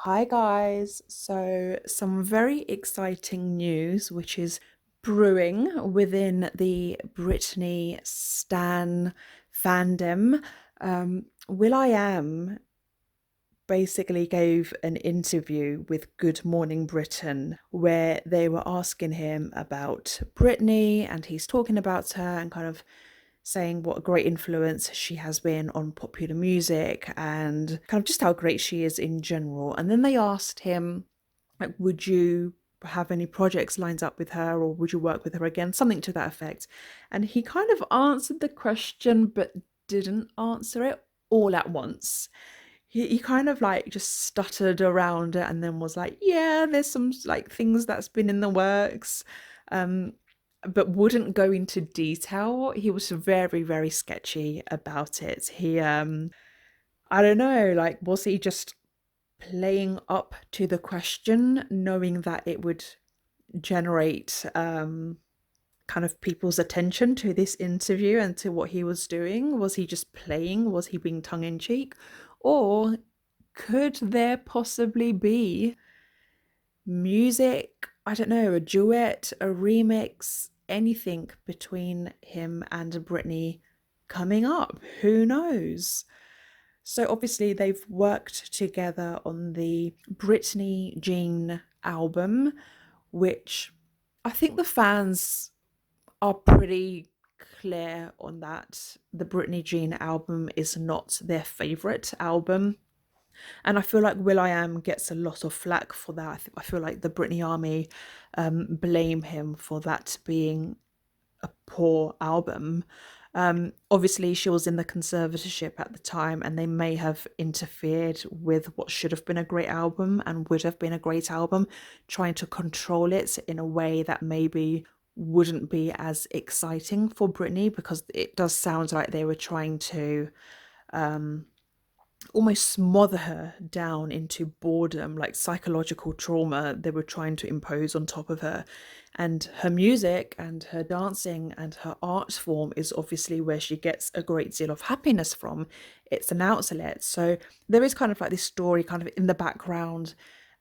Hi guys. So some very exciting news which is brewing within the Britney Stan fandom. Will.I.Am basically gave an interview with Good Morning Britain where they were asking him about Britney, and he's talking about her and kind of saying what a great influence she has been on popular music and kind of just how great she is in general. And then they asked him, like, would you have any projects lined up with her or would you work with her again? Something to that effect. And he kind of answered the question but didn't answer it all at once. He kind of like just stuttered around it and then was like, yeah, there's some like things that's been in the works. Um, but wouldn't go into detail. He was very, very sketchy about it. I don't know, like, was he just playing up to the question, knowing that it would generate kind of people's attention to this interview and to what he was doing? Was he just playing? Was he being tongue in cheek? Or could there possibly be music, I don't know, a duet, a remix, anything between him and Britney coming up? Who knows? So obviously they've worked together on the Britney Jean album, which I think the fans are pretty clear on that. The Britney Jean album is not their favorite album. And I feel like Will.I.Am gets a lot of flack for that. I feel like the Britney Army blame him for that being a poor album. Obviously, she was in the conservatorship at the time, and they may have interfered with what should have been a great album and would have been a great album, trying to control it in a way that maybe wouldn't be as exciting for Britney, because it does sound like they were trying to um, almost smother her down into boredom, like psychological trauma they were trying to impose on top of her. And her music and her dancing and her art form is obviously where she gets a great deal of happiness from. It's an outlet. So there is kind of like this story kind of in the background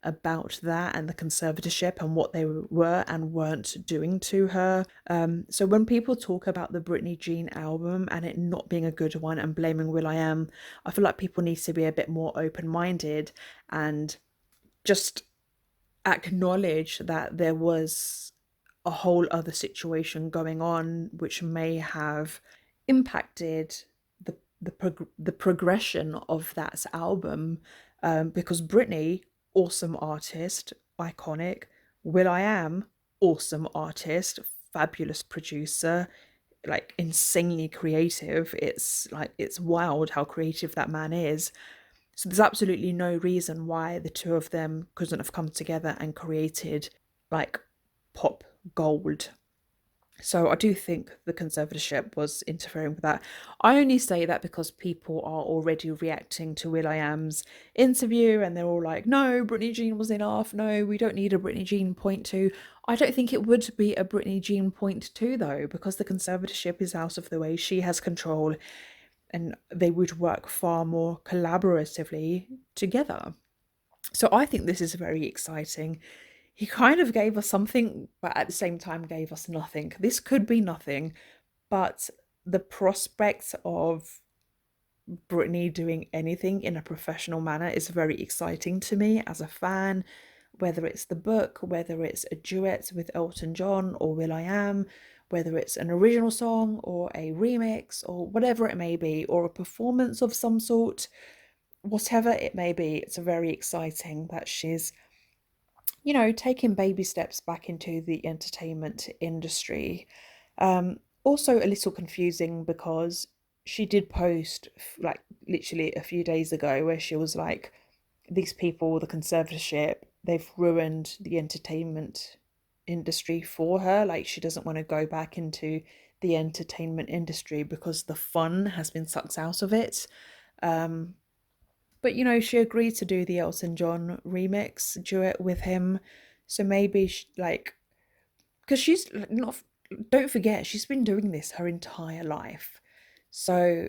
about that and the conservatorship and what they were and weren't doing to her. So when people talk about the Britney Jean album and it not being a good one and blaming Will.I.Am, I feel like people need to be a bit more open-minded and just acknowledge that there was a whole other situation going on which may have impacted the progression of that album. Because Britney, awesome artist, iconic. Will.I.Am, awesome artist, fabulous producer, like insanely creative. It's like it's wild how creative that man is. So there's absolutely no reason why the two of them couldn't have come together and created like pop gold. So I do think the conservatorship was interfering with that. I only say that because people are already reacting to Will.I.Am's interview and they're all like, no, Britney Jean was enough. No, we don't need a Britney Jean point two. I don't think it would be a Britney Jean point two though, because the conservatorship is out of the way. She has control and they would work far more collaboratively together. So I think this is very exciting. He kind of gave us something, but at the same time gave us nothing. This could be nothing, but the prospect of Britney doing anything in a professional manner is very exciting to me as a fan, whether it's the book, whether it's a duet with Elton John or Will.I.Am, whether it's an original song or a remix or whatever it may be, or a performance of some sort, whatever it may be, it's very exciting that she's, taking baby steps back into the entertainment industry. Also, a little confusing because she did post like literally a few days ago where she was like, these people, the conservatorship, they've ruined the entertainment industry for her. Like, she doesn't want to go back into the entertainment industry because the fun has been sucked out of it. Um, but she agreed to do the Elton John remix duet with him. So maybe like, because she's not, don't forget, she's been doing this her entire life. So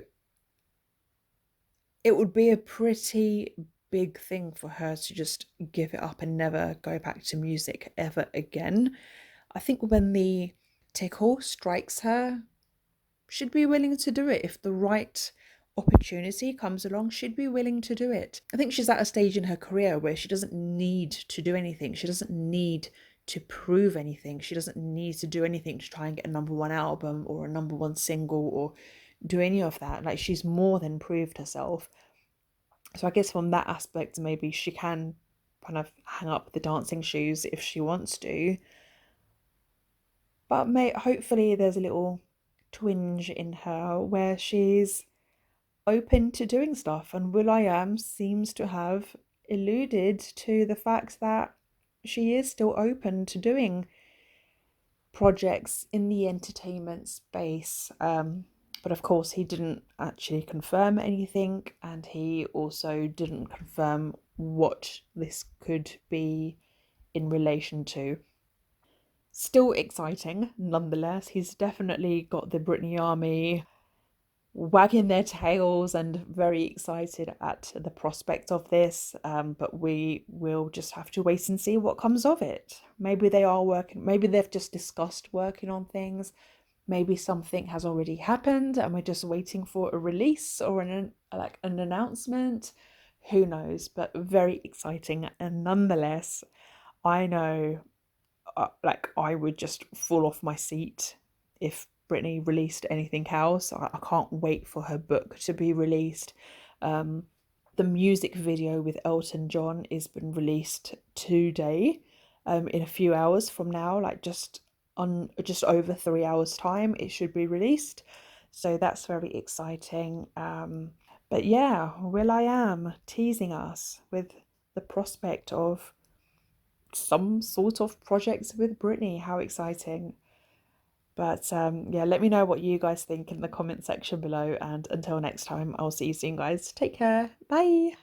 it would be a pretty big thing for her to just give it up and never go back to music ever again. I think when the tickle strikes her, she'd be willing to do it. If the right opportunity comes along, she'd be willing to do it. I think she's at a stage in her career where she doesn't need to do anything. She doesn't need to prove anything. She doesn't need to do anything to try and get a number one album or a number one single or do any of that. Like, she's more than proved herself. So I guess from that aspect, maybe she can kind of hang up the dancing shoes if she wants to. But hopefully there's a little twinge in her where she's open to doing stuff, and Will.I.Am seems to have alluded to the fact that she is still open to doing projects in the entertainment space. But of course, he didn't actually confirm anything, and he also didn't confirm what this could be in relation to. Still exciting, nonetheless. He's definitely got the Britney army wagging their tails and very excited at the prospect of this. But we will just have to wait and see what comes of it. Maybe they are working, maybe they've just discussed working on things. Maybe something has already happened and we're just waiting for a release or an announcement. Who knows? But very exciting. And nonetheless, I know I would just fall off my seat if Britney released anything else. I can't wait for her book to be released. The music video with Elton John is been released today, in a few hours from now, like just over 3 hours time, it should be released. So that's very exciting. But yeah, Will.I.Am teasing us with the prospect of some sort of projects with Britney. How exciting. But yeah, let me know what you guys think in the comment section below. And until next time, I'll see you soon, guys. Take care. Bye.